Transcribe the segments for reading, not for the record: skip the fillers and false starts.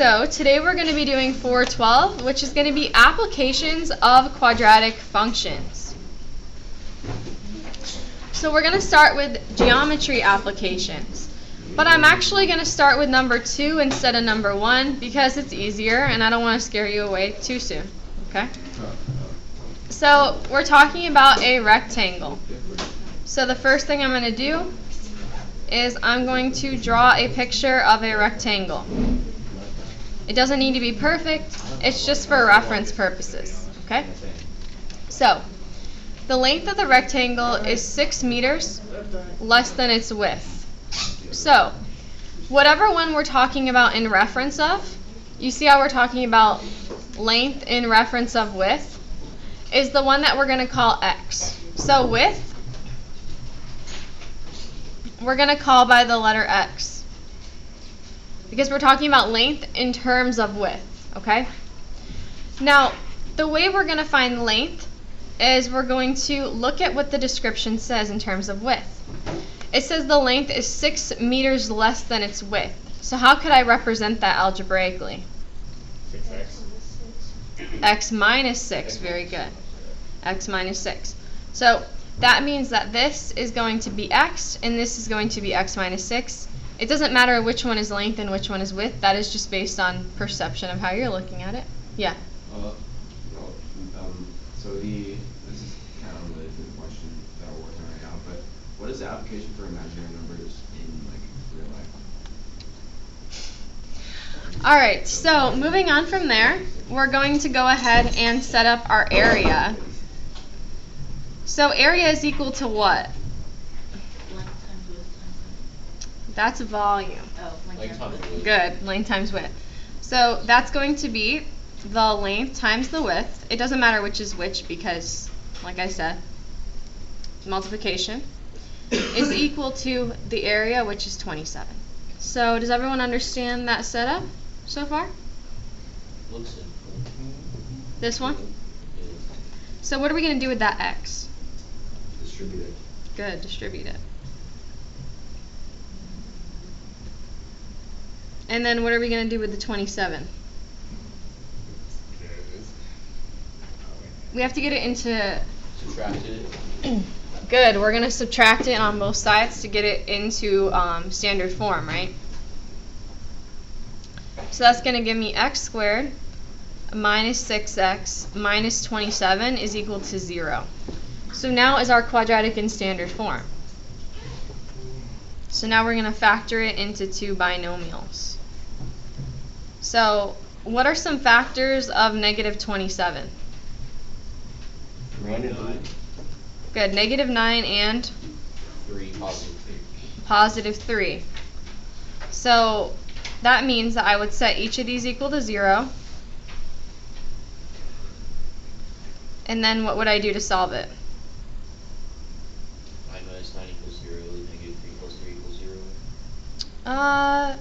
So today we're going to be doing 412, which is going to be applications of quadratic functions. So we're going to start with geometry applications. But I'm actually going to start with number 2 instead of number 1 because it's easier and I don't want to scare you away too soon. Okay? So we're talking about a rectangle. So the first thing I'm going to do is I'm going to draw a picture of a rectangle. It doesn't need to be perfect, it's just for reference purposes, okay? So, the length of the rectangle is 6 meters less than its width. So, whatever one we're talking about in reference of, you see how we're talking about length in reference of width, is the one that we're going to call x. So width, we're going to call by the letter x. Because we're talking about length in terms of width, okay? Now, the way we're going to find length is we're going to look at what the description says in terms of width. It says the length is 6 meters less than its width. So how could I represent that algebraically? 6x. X minus 6, very good. X minus 6. So that means that this is going to be x, and this is going to be x minus 6. It doesn't matter which one is length and which one is width. That is just based on perception of how you're looking at it. Yeah? So this is kind of related to the question that we're working on right now, but what is the application for imaginary numbers in real life? All right, so moving on from there, we're going to go ahead and set up our area. So area is equal to what? That's volume. Length times width. Good, length times width. So that's going to be the length times the width. It doesn't matter which is which because, like I said, multiplication is equal to the area, which is 27. So does everyone understand that setup so far? Looks simple. This one? So what are we going to do with that x? Distribute it. Good, distribute it. And then what are we going to do with the 27? We have to get it into... Subtract it. Good, we're going to subtract it on both sides to get it into standard form, right? So that's going to give me x squared minus 6x minus 27 is equal to 0. So now is our quadratic in standard form. So now we're going to factor it into two binomials. So what are some factors of negative 27? 9. Good, negative 9 and 3, positive 3. positive 3. So that means that I would set each of these equal to 0. And then what would I do to solve it? 9 minus 9 equals 0. Negative 3 plus 3 equals 0.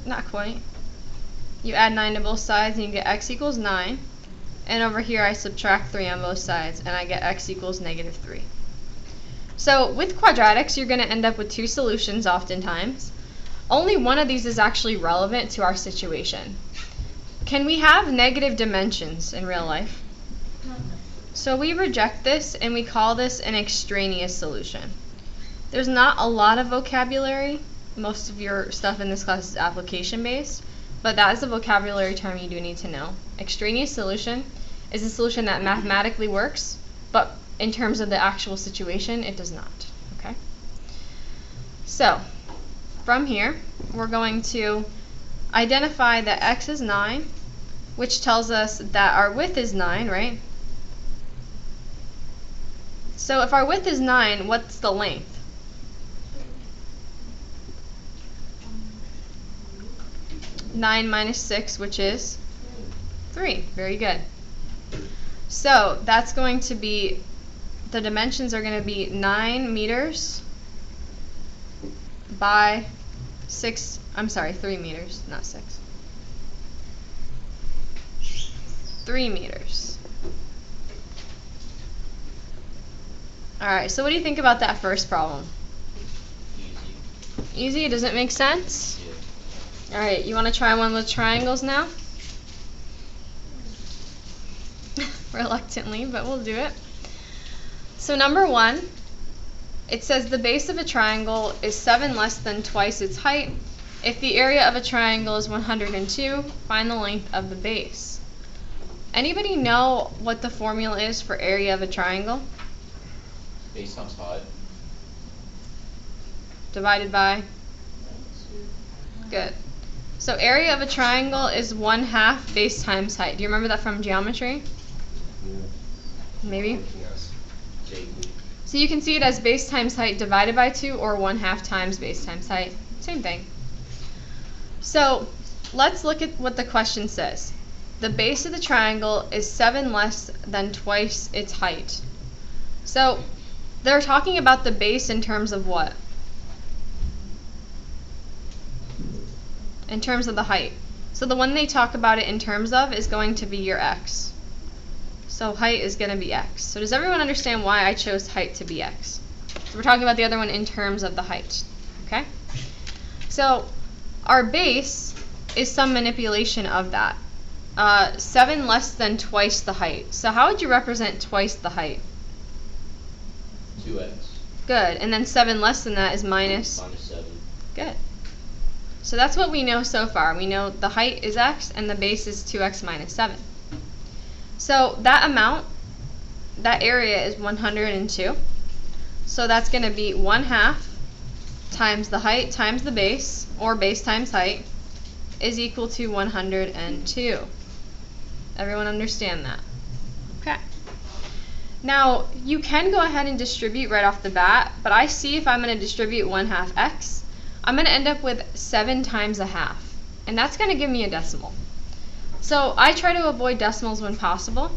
Not quite. You add 9 to both sides and you get x equals 9. And over here I subtract 3 on both sides and I get x equals negative 3. So with quadratics you're going to end up with two solutions oftentimes. Only one of these is actually relevant to our situation. Can we have negative dimensions in real life? So we reject this and we call this an extraneous solution. There's not a lot of vocabulary. Most of your stuff in this class is application based. But that is a vocabulary term you do need to know. Extraneous solution is a solution that mathematically works, but in terms of the actual situation, it does not. Okay? So, from here, we're going to identify that x is 9, which tells us that our width is 9, right? So if our width is 9, what's the length? Nine minus 6, which is 3. Very good. So that's going to be, the dimensions are going to be 9 meters by 3 meters, not 6. 3 meters. Alright, so what do you think about that first problem? Easy. Easy? Does it make sense? Yeah. Alright, you want to try one with triangles now? reluctantly, but we'll do it. So number 1, it says the base of a triangle is 7 less than twice its height. If the area of a triangle is 102, find the length of the base. Anybody know what the formula is for area of a triangle? Base times height. Divided by? Good. So area of a triangle is 1/2 base times height. Do you remember that from geometry? Maybe? Yes. Vaguely. So you can see it as base times height divided by 2 or 1/2 times base times height. Same thing. So let's look at what the question says. The base of the triangle is 7 less than twice its height. So they're talking about the base in terms of what? In terms of the height. So the one they talk about it in terms of is going to be your x. So height is going to be x. So does everyone understand why I chose height to be x? So we're talking about the other one in terms of the height. Okay? So our base is some manipulation of that. 7 less than twice the height. So how would you represent twice the height? 2x. Good. And then 7 less than that is minus? Minus 7. Good. So that's what we know so far. We know the height is x and the base is 2x minus 7. So that amount, that area is 102. So that's going to be 1/2 times the height times the base, or base times height, is equal to 102. Everyone understand that? Okay. Now, you can go ahead and distribute right off the bat, but I see if I'm going to distribute 1/2 x, I'm going to end up with 7 times 1/2, and that's going to give me a decimal. So I try to avoid decimals when possible.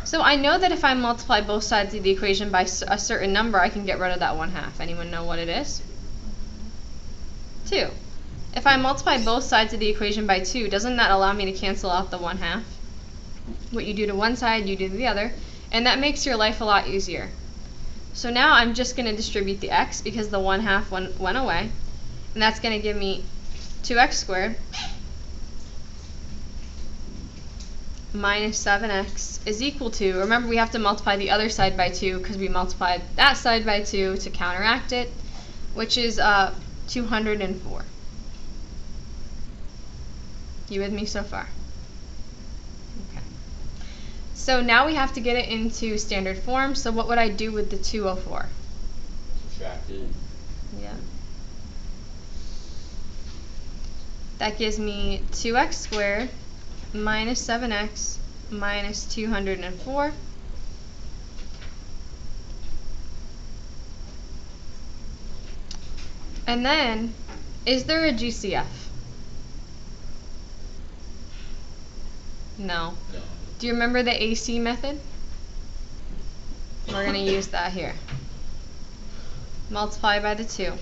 So I know that if I multiply both sides of the equation by a certain number, I can get rid of that 1/2. Anyone know what it is? 2. If I multiply both sides of the equation by 2, doesn't that allow me to cancel out the 1/2? What you do to one side, you do to the other, and that makes your life a lot easier. So now I'm just going to distribute the x because the 1/2 went away, and that's going to give me 2x squared minus 7x is equal to, remember we have to multiply the other side by 2 because we multiplied that side by 2 to counteract it, which is 204. You with me so far? Okay. So now we have to get it into standard form. So what would I do with the 204? Subtract it. Yeah. That gives me 2x squared minus 7x minus 204. And then, is there a GCF? No. No. Do you remember the AC method? We're going to use that here. Multiply by the 2.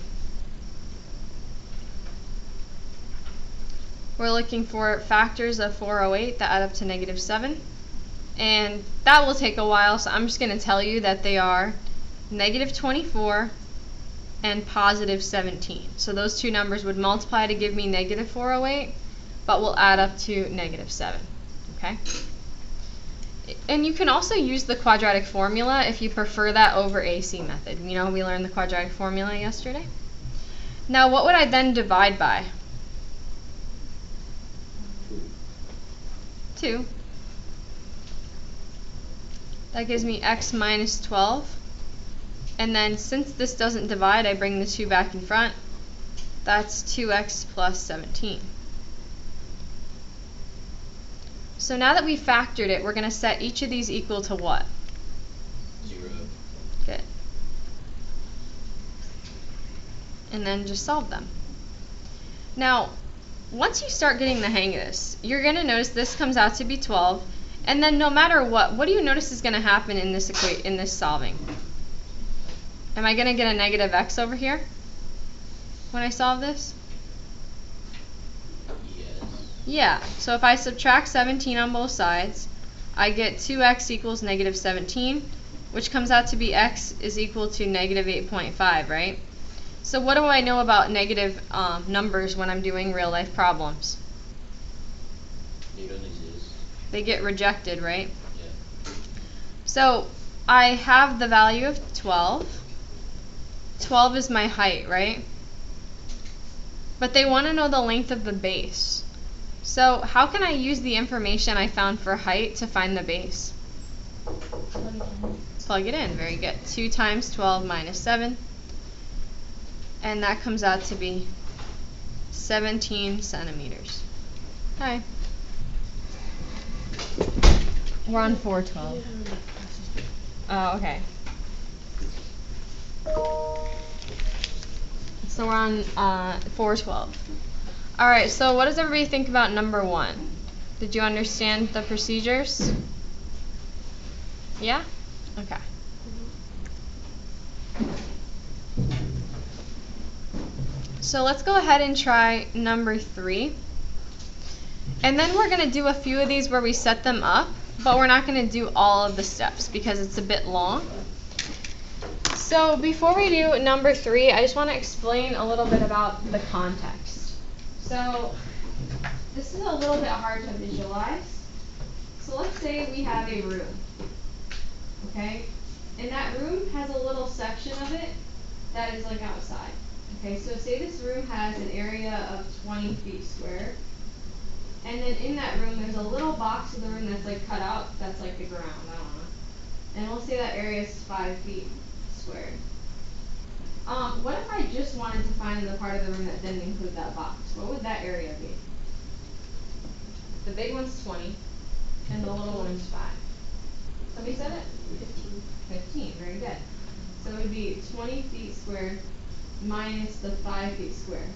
We're looking for factors of 408 that add up to -7. And that will take a while, so I'm just going to tell you that they are -24 and +17. So those two numbers would multiply to give me -408, but will add up to -7. Okay? And you can also use the quadratic formula if you prefer that over AC method. You know, we learned the quadratic formula yesterday. Now, what would I then divide by? 2. That gives me x minus 12. And then since this doesn't divide, I bring the 2 back in front. That's 2x plus 17. So now that we've factored it, we're going to set each of these equal to what? 0. Good. And then just solve them. Now, once you start getting the hang of this, you're going to notice this comes out to be 12, and then no matter what do you notice is going to happen in this solving? Am I going to get a negative x over here when I solve this? Yes. Yeah, so if I subtract 17 on both sides, I get 2x equals -17, which comes out to be x is equal to -8.5, right? So what do I know about negative numbers when I'm doing real life problems? They don't exist. They get rejected, right? Yeah. So I have the value of 12. 12 is my height, right? But they want to know the length of the base. So how can I use the information I found for height to find the base? Plug it in. Very good. 2 times 12 minus 7. And that comes out to be 17 centimeters. Hi. We're on 412. Oh, okay. So we're on 412. All right, so what does everybody think about number 1? Did you understand the procedures? Yeah? Okay. So let's go ahead and try number 3. And then we're going to do a few of these where we set them up, but we're not going to do all of the steps because it's a bit long. So before we do number 3, I just want to explain a little bit about the context. So this is a little bit hard to visualize. So let's say we have a room, okay? And that room has a little section of it that is like outside. Okay, so say this room has an area of 20 feet square. And then in that room, there's a little box of the room that's like cut out, that's like the ground, I don't know. And we'll say that area is 5 feet squared. What if I just wanted to find the part of the room that didn't include that box? What would that area be? The big one's 20, and the little one is 5. Somebody said it? 15, very good. So it would be 20 feet squared minus the 5 feet squared,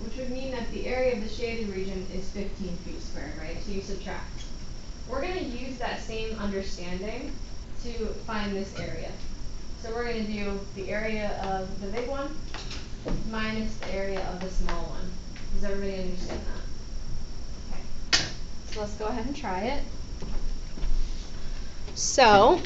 which would mean that the area of the shaded region is 15 feet squared, right? So you subtract. We're going to use that same understanding to find this area. So we're going to do the area of the big one minus the area of the small one. Does everybody understand that? Okay. So let's go ahead and try it. So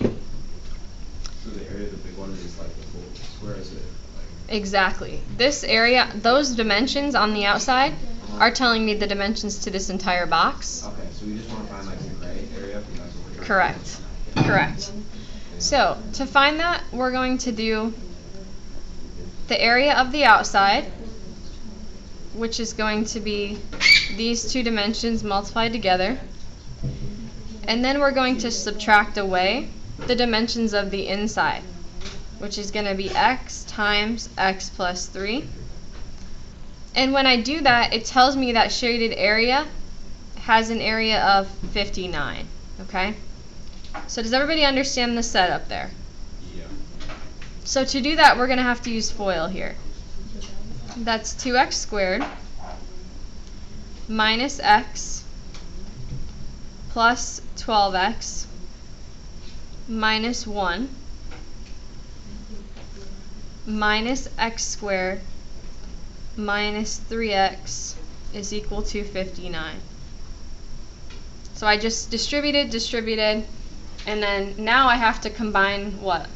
the area of the big one is like the full square, is it? Like exactly. This area, those dimensions on the outside are telling me the dimensions to this entire box. okay, so we just want to find like the gray area. That's what we're trying Correct. to find. Correct. So to find that, we're going to do the area of the outside, which is going to be these two dimensions multiplied together. And then we're going to subtract away the dimensions of the inside, which is going to be x times x plus 3. And when I do that, it tells me that shaded area has an area of 59, okay? So does everybody understand the setup there? Yeah. So to do that, we're going to have to use FOIL here. That's 2x squared minus x plus 12x minus 1 minus x squared minus 3x is equal to 59. So I just distributed, and then now I have to combine what?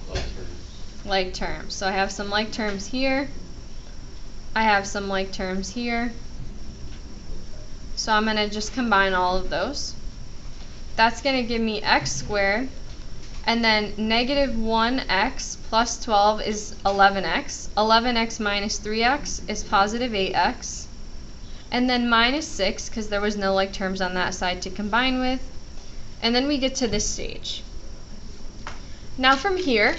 Like terms. Like terms. So I have some like terms here. I have some like terms here. So I'm going to just combine all of those. That's going to give me x squared. And then negative 1x plus 12 is 11x. 11x minus 3x is positive 8x. And then minus 6, because there was no like terms on that side to combine with. And then we get to this stage. Now from here,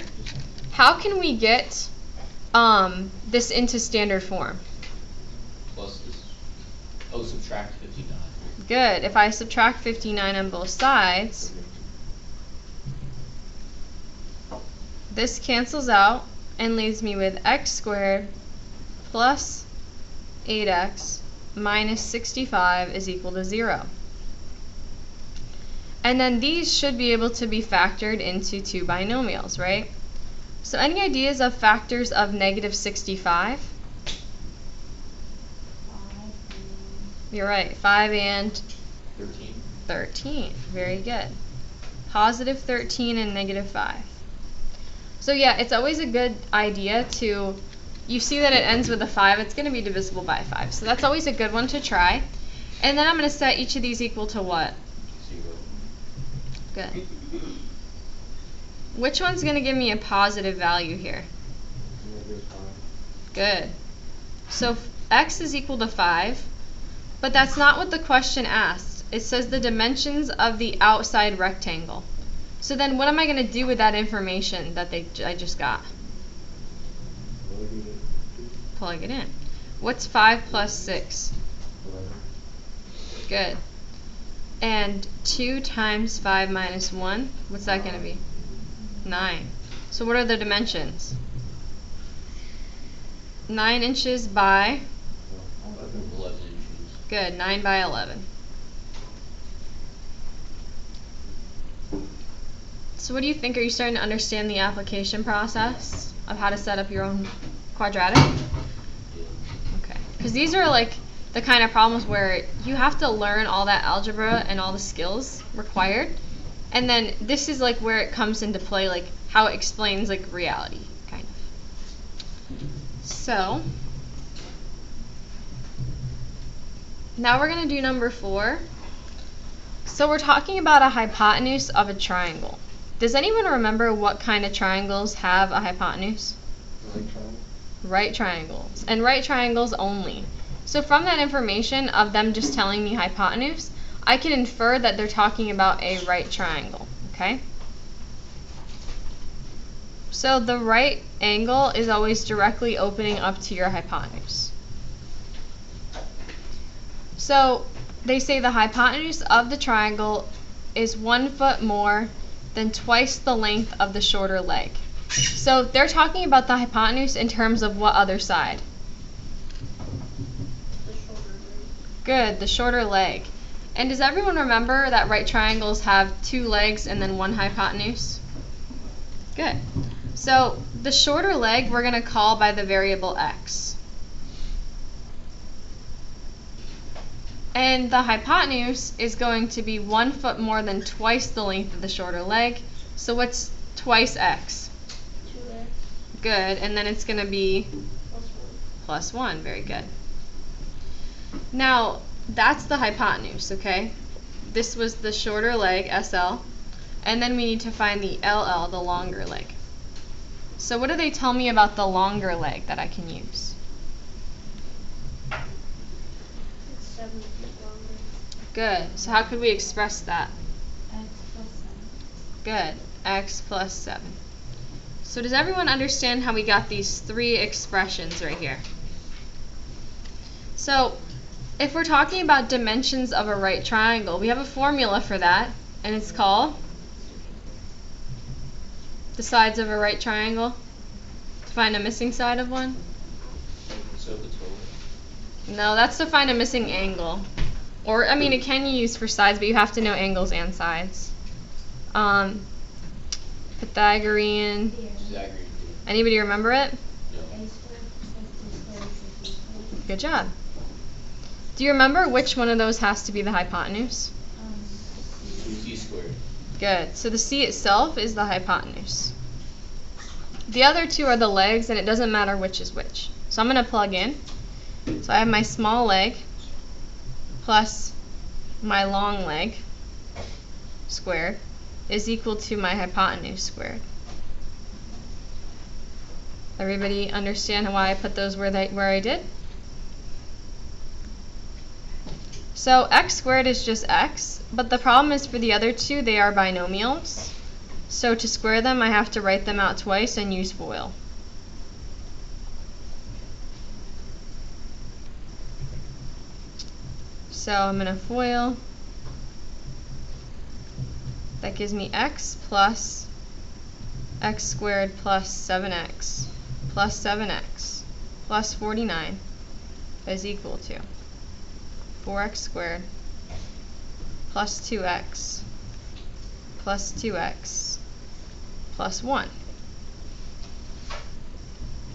how can we get this into standard form? Plus this. Oh, subtract 59. Good. If I subtract 59 on both sides, this cancels out and leaves me with x squared plus 8x minus 65 is equal to 0. And then these should be able to be factored into two binomials, right? So any ideas of factors of negative 65? You're right, 5 and 13. 13. Very good. Positive 13 and negative 5. So yeah, it's always a good idea to, you see that it ends with a 5, it's going to be divisible by 5. So that's always a good one to try. And then I'm going to set each of these equal to what? 0. Good. Which one's going to give me a positive value here? Good. So x is equal to 5, but that's not what the question asked. It says the dimensions of the outside rectangle. So then what am I going to do with that information that I just got? Plug it in. What's 5 plus 6? Good. And 2 times 5 minus 1, what's that going to be? 9. So what are the dimensions? 9 inches by? 11 inches. Good, 9 by 11. So what do you think? Are you starting to understand the application process of how to set up your own quadratic? Yeah. Okay. Because these are like the kind of problems where you have to learn all that algebra and all the skills required. And then this is like where it comes into play, like how it explains like reality, kind of. So now we're going to do number 4. So we're talking about a hypotenuse of a triangle. Does anyone remember what kind of triangles have a hypotenuse? Right triangles. And right triangles only. So from that information of them just telling me hypotenuse, I can infer that they're talking about a right triangle, okay? So the right angle is always directly opening up to your hypotenuse. So they say the hypotenuse of the triangle is 1 foot more than twice the length of the shorter leg. So they're talking about the hypotenuse in terms of what other side? The shoulder blade. Good, the shorter leg. And does everyone remember that right triangles have 2 legs and then 1 hypotenuse? Good. So the shorter leg we're going to call by the variable x. And the hypotenuse is going to be 1 foot more than twice the length of the shorter leg. So what's twice x? 2x Good. And then it's going to be plus 1. plus 1. Very good. Now, that's the hypotenuse, okay? This was the shorter leg, SL. And then we need to find the LL, the longer leg. So what do they tell me about the longer leg that I can use? It's 7 feet longer. Good. So how could we express that? X plus 7. Good. X plus 7. So does everyone understand how we got these 3 expressions right here? So if we're talking about dimensions of a right triangle, we have a formula for that, and it's called the sides of a right triangle. To find a missing side of one? So the total. No, that's to find a missing angle. Or, I mean, it can be used for sides, but you have to know angles and sides. Pythagorean. Pythagorean. Anybody remember it? No. Good job. Do you remember which one of those has to be the hypotenuse? 2c squared. Good. So the c itself is the hypotenuse. The other 2 are the legs, and it doesn't matter which is which. So I'm going to plug in. So I have my small leg plus my long leg squared is equal to my hypotenuse squared. Everybody understand why I put those where I did? So x squared is just x, but the problem is for the other 2, they are binomials. So to square them, I have to write them out twice and use FOIL. So I'm going to FOIL. That gives me x plus x squared plus 7x plus 7x plus 49 is equal to 4x squared plus 2x plus 2x plus 1.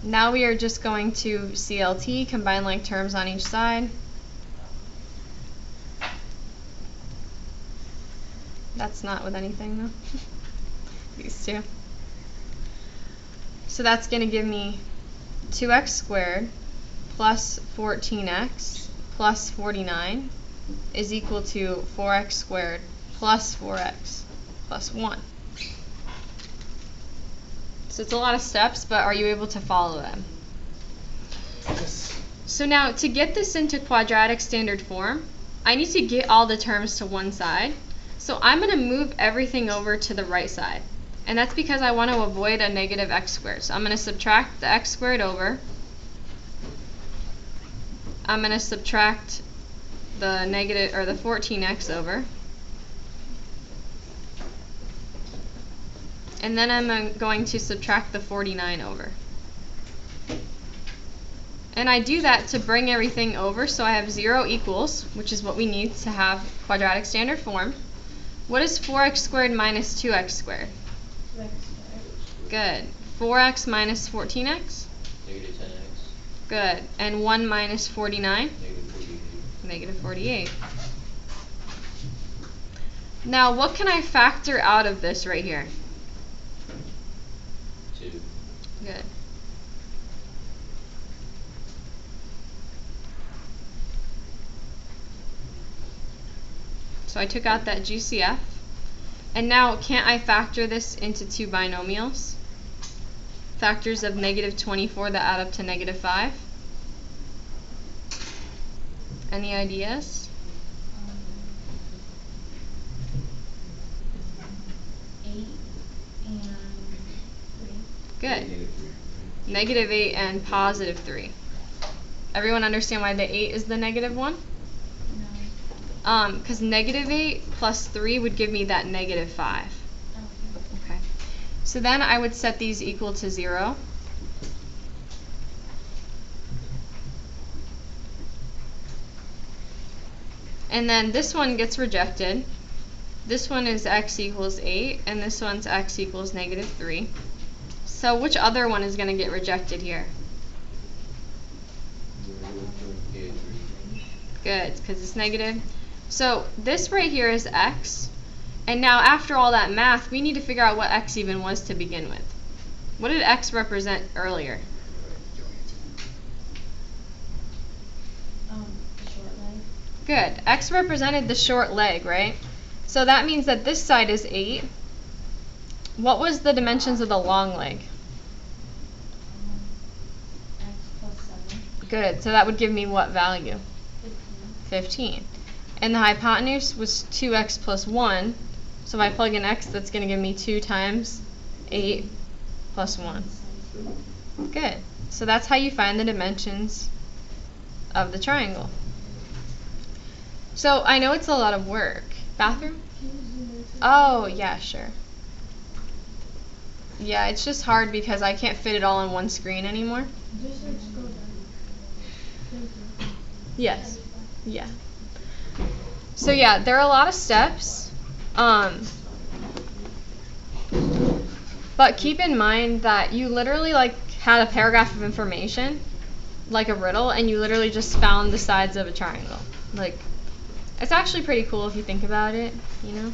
Now we are just going to CLT, combine like terms on each side. That's not with anything though. These 2. So that's going to give me 2x squared plus 14x plus 49 is equal to 4x squared plus 4x plus 1. So it's a lot of steps, but are you able to follow them? Yes. So now, to get this into quadratic standard form, I need to get all the terms to one side. So I'm going to move everything over to the right side. And that's because I want to avoid a negative x squared. So I'm going to subtract the x squared over. I'm going to subtract the negative, or the 14x over. And then I'm going to subtract the 49 over. And I do that to bring everything over, so I have 0 equals, which is what we need to have quadratic standard form. What is 4x squared minus 2x squared? 2x squared. Good. 4x minus 14x? Negative 10x. Good. And 1 minus 49? Negative 48. Negative 48. Now, what can I factor out of this right here? 2. Good. So I took out that GCF. And now, can't I factor this into two binomials? Factors of negative 24 that add up to negative 5? Any ideas? 8 and 3. Good. -3. Negative 8 and positive 3. Everyone understand why the 8 is the negative one? No. Because negative 8 plus 3 would give me that negative 5. Okay. Okay. So then I would set these equal to 0. And then this one gets rejected. This one is x equals 8, and this one's x equals negative 3. So which other one is going to get rejected here? Negative 3. Good, because it's negative. So this right here is x. And now after all that math, we need to figure out what x even was to begin with. What did x represent earlier? The short leg. Good. X represented the short leg, right? So that means that this side is 8. What was the dimensions of the long leg? X plus 7. Good. So that would give me what value? 15. 15. And the hypotenuse was 2x plus 1. So if I plug in x, that's going to give me 2 times 8 plus 1. Good. So that's how you find the dimensions of the triangle. So I know it's a lot of work. Bathroom? Oh, yeah, sure. Yeah, it's just hard because I can't fit it all on one screen anymore. Just let's go down. Yes. Yeah. So yeah, there are a lot of steps. But keep in mind that you literally had a paragraph of information, like a riddle, and you literally just found the sides of a triangle. It's actually pretty cool if you think about it, you know?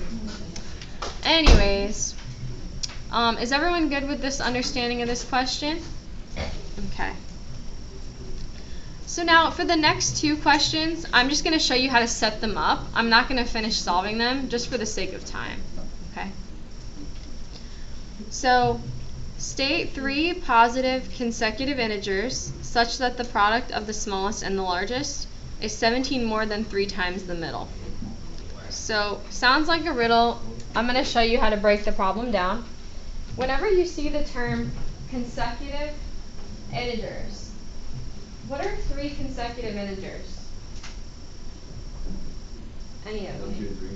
Anyways, is everyone good with this understanding of this question? Okay. So now for the next 2 questions, I'm just going to show you how to set them up. I'm not going to finish solving them just for the sake of time. Okay. So state 3 positive consecutive integers such that the product of the smallest and the largest is 17 more than 3 times the middle. So sounds like a riddle. I'm going to show you how to break the problem down. Whenever you see the term consecutive integers, what are 3 consecutive integers? Any of 1, them? 2, 3.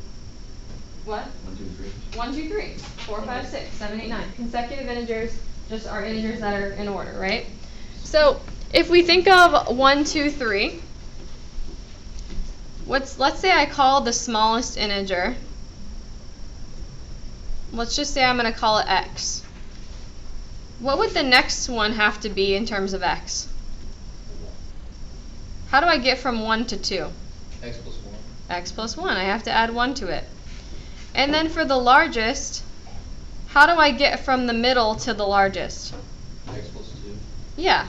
What? 1, 2, 3. 1, 2, 3, 4, 5, 6, 7, 8, 9. Consecutive integers just are integers that are in order, right? So if we think of 1, 2, 3, let's say I call the smallest integer. Let's just say I'm going to call it x. What would the next one have to be in terms of x? How do I get from 1 to 2? X plus 1. X plus 1. I have to add 1 to it. And then for the largest, how do I get from the middle to the largest? X plus 2. Yeah,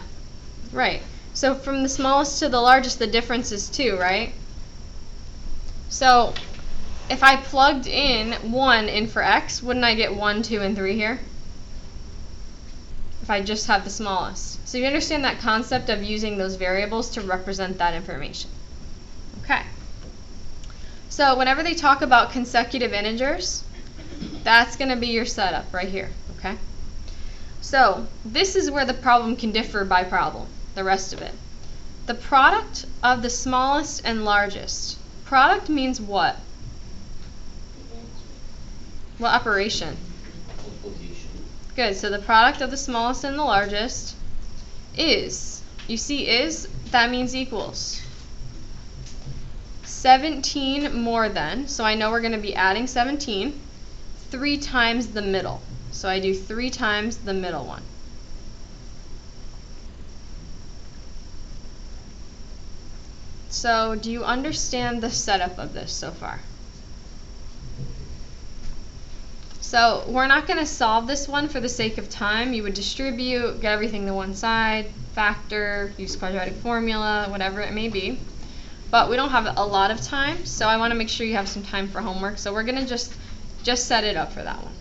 right. So from the smallest to the largest, the difference is 2, right? So if I plugged in 1 in for x, wouldn't I get 1, 2, and 3 here? If I just have the smallest. So you understand that concept of using those variables to represent that information. Okay. So whenever they talk about consecutive integers, that's going to be your setup right here. Okay. So this is where the problem can differ by problem, the rest of it. The product of the smallest and largest. Product means what? What operation? Multiplication. Good, so the product of the smallest and the largest is, you see is, that means equals. 17 more than, so I know we're going to be adding 17, 3 times the middle. So I do 3 times the middle one. So do you understand the setup of this so far? So we're not going to solve this one for the sake of time. You would distribute, get everything to one side, factor, use quadratic formula, whatever it may be. But we don't have a lot of time, so I want to make sure you have some time for homework. So we're going to just set it up for that one.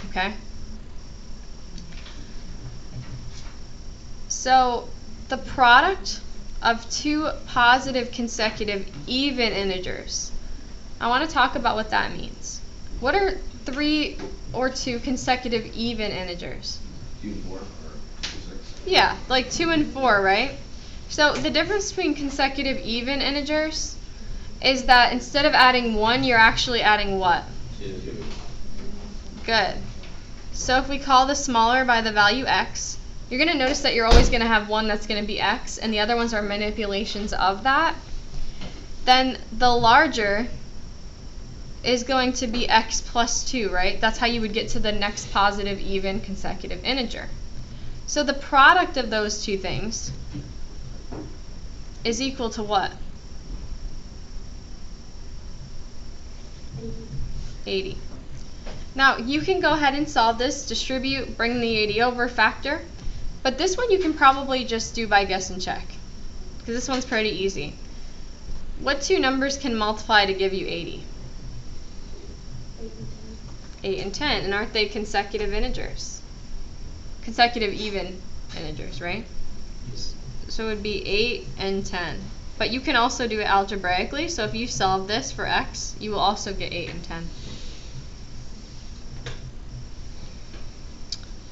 Okay? So the product of 2 positive consecutive even integers. I want to talk about what that means. What are 3 or 2 consecutive even integers? 2 and 4 or 6. Yeah, like 2 and 4, right? So the difference between consecutive even integers is that instead of adding 1, you're actually adding what? 2. Good. So if we call the smaller by the value x, you're going to notice that you're always going to have one that's going to be x, and the other ones are manipulations of that. Then the larger is going to be x plus 2, right? That's how you would get to the next positive even consecutive integer. So the product of those two things is equal to what? 80. Now you can go ahead and solve this, distribute, bring the 80 over, factor. But this one you can probably just do by guess and check, because this one's pretty easy. What 2 numbers can multiply to give you 80? 8 and 10. And aren't they consecutive integers? Consecutive even integers, right? So it would be 8 and 10. But you can also do it algebraically, so if you solve this for x, you will also get 8 and 10.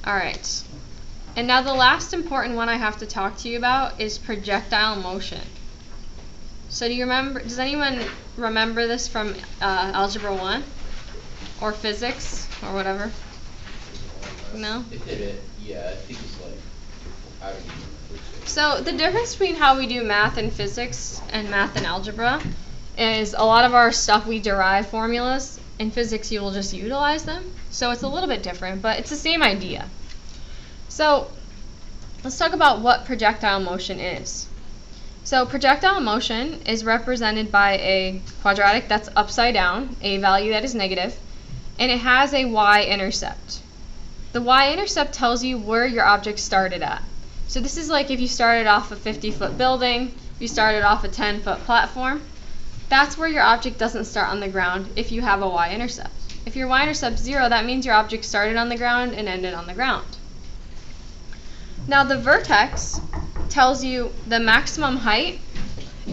Alright. And now the last important one I have to talk to you about is projectile motion. So do you remember, does anyone remember this from Algebra 1? Or physics? Or whatever? No? Yeah, I think it's like, I don't even remember. So the difference between how we do math and physics and math and algebra is a lot of our stuff we derive formulas. In physics you will just utilize them. So it's a little bit different, but it's the same idea. So let's talk about what projectile motion is. So projectile motion is represented by a quadratic that's upside down, a value that is negative, and it has a y-intercept. The y-intercept tells you where your object started at. So this is like if you started off a 50-foot building, if you started off a 10-foot platform, that's where your object doesn't start on the ground if you have a y-intercept. If your y-intercept's 0, that means your object started on the ground and ended on the ground. Now the vertex tells you the maximum height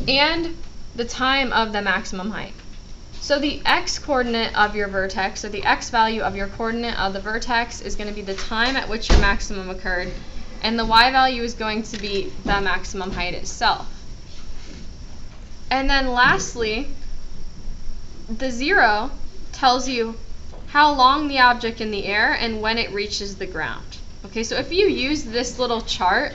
and the time of the maximum height. So the x-coordinate of your vertex, or the x value of your coordinate of the vertex, is going to be the time at which your maximum occurred, and the y value is going to be the maximum height itself. And then lastly, the 0 tells you how long the object in the air and when it reaches the ground. Okay, so if you use this little chart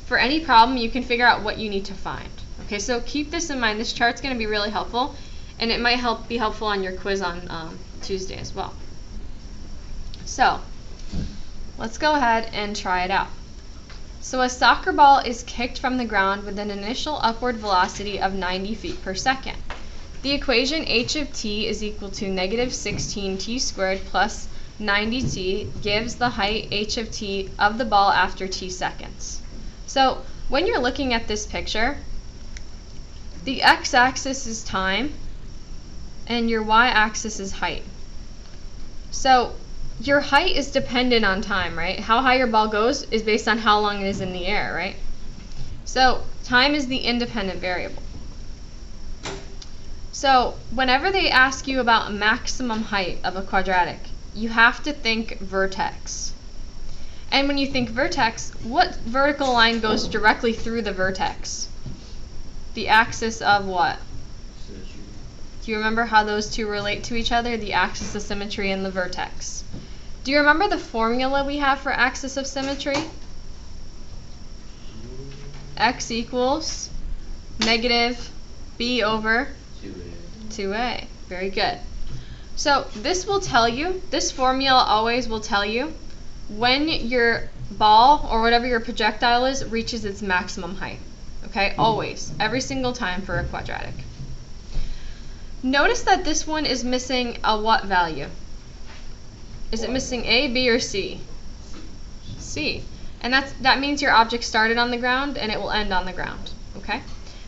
for any problem, you can figure out what you need to find. Okay, so keep this in mind. This chart's going to be really helpful, and it might be helpful on your quiz on Tuesday as well. So let's go ahead and try it out. So a soccer ball is kicked from the ground with an initial upward velocity of 90 feet per second. The equation h of t is equal to negative 16t squared plus 90t gives the height h of t of the ball after t seconds. So when you're looking at this picture, the x-axis is time and your y-axis is height. So your height is dependent on time, right? How high your ball goes is based on how long it is in the air, right? So time is the independent variable. So whenever they ask you about maximum height of a quadratic, you have to think vertex. And when you think vertex, what vertical line goes directly through the vertex? The axis of what? Symmetry. Do you remember how those two relate to each other? The axis of symmetry and the vertex. Do you remember the formula we have for axis of symmetry? X equals negative b over 2a. Very good. So this will tell you, this formula always will tell you when your ball or whatever your projectile is reaches its maximum height. Okay, always, every single time for a quadratic. Notice that this one is missing a what value? Is it missing A, B, or C? C. And that means your object started on the ground and it will end on the ground. Okay?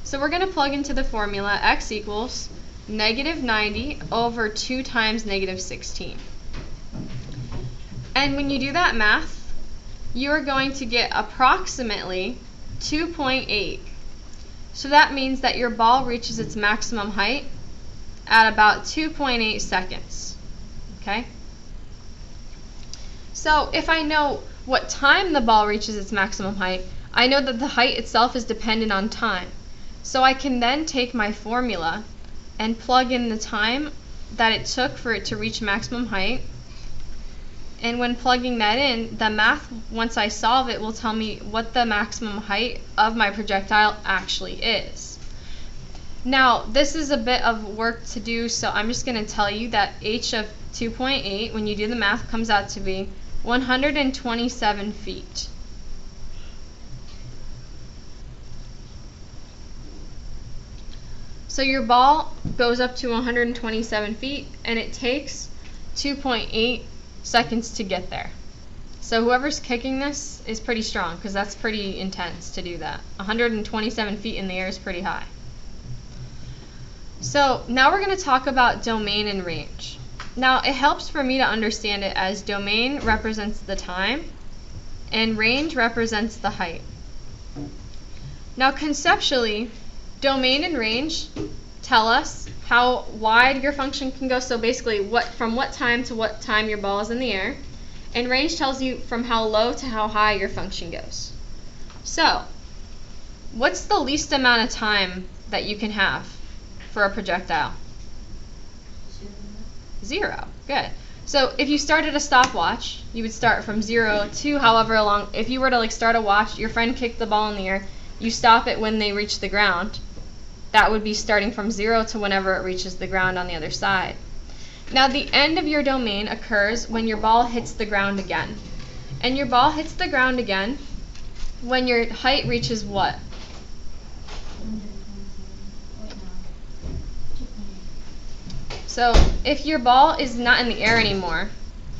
So we're going to plug into the formula x equals negative 90 over 2 times negative 16. And when you do that math, you are going to get approximately 2.8. So that means that your ball reaches its maximum height at about 2.8 seconds. Okay? So if I know what time the ball reaches its maximum height, I know that the height itself is dependent on time. So I can then take my formula and plug in the time that it took for it to reach maximum height. And when plugging that in, the math, once I solve it, will tell me what the maximum height of my projectile actually is. Now, this is a bit of work to do, so I'm just going to tell you that h of 2.8, when you do the math, comes out to be 127 feet. So your ball goes up to 127 feet, and it takes 2.8 seconds to get there. So whoever's kicking this is pretty strong, because that's pretty intense to do that. 127 feet in the air is pretty high. So now we're going to talk about domain and range. Now it helps for me to understand it as domain represents the time and range represents the height. Now conceptually, domain and range tell us how wide your function can go, so basically from what time to what time your ball is in the air, and range tells you from how low to how high your function goes. So what's the least amount of time that you can have for a projectile? 0. Good. So if you started a stopwatch, you would start from 0 to however long. If you were to start a watch, your friend kicked the ball in the air, you stop it when they reach the ground. That would be starting from 0 to whenever it reaches the ground on the other side. Now the end of your domain occurs when your ball hits the ground again. And your ball hits the ground again when your height reaches what? So if your ball is not in the air anymore,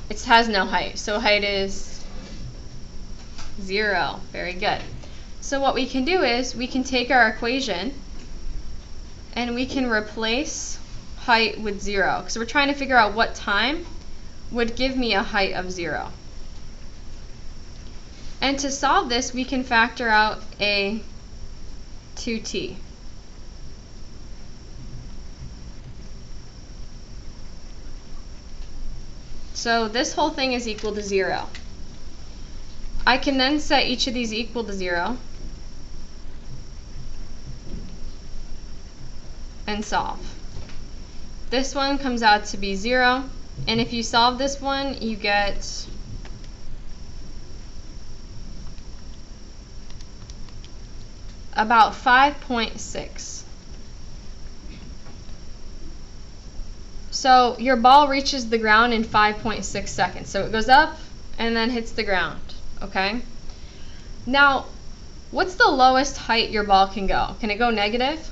it has no height. So height is 0. Very good. So what we can do is we can take our equation and we can replace height with 0. Because we're trying to figure out what time would give me a height of 0. And to solve this, we can factor out a 2t. So this whole thing is equal to 0. I can then set each of these equal to 0 and solve. This one comes out to be 0, and if you solve this one, you get about 5.6. So your ball reaches the ground in 5.6 seconds. So it goes up and then hits the ground, okay? Now, what's the lowest height your ball can go? Can it go negative?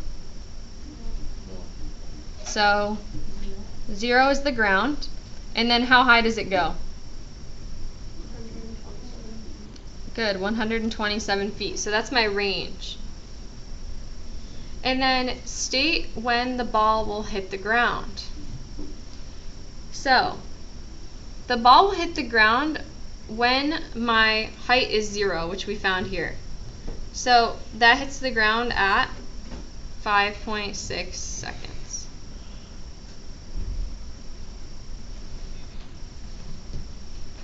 So 0 is the ground, and then how high does it go? Good, 127 feet. So that's my range. And then state when the ball will hit the ground. So, the ball will hit the ground when my height is 0, which we found here. So, that hits the ground at 5.6 seconds.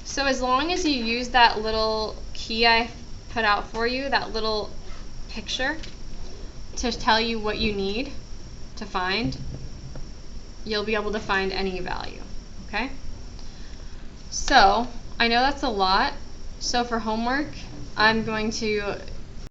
So as long as you use that little key I put out for you, that little picture, to tell you what you need to find, you'll be able to find any value, okay? So, I know that's a lot, so for homework, I'm going to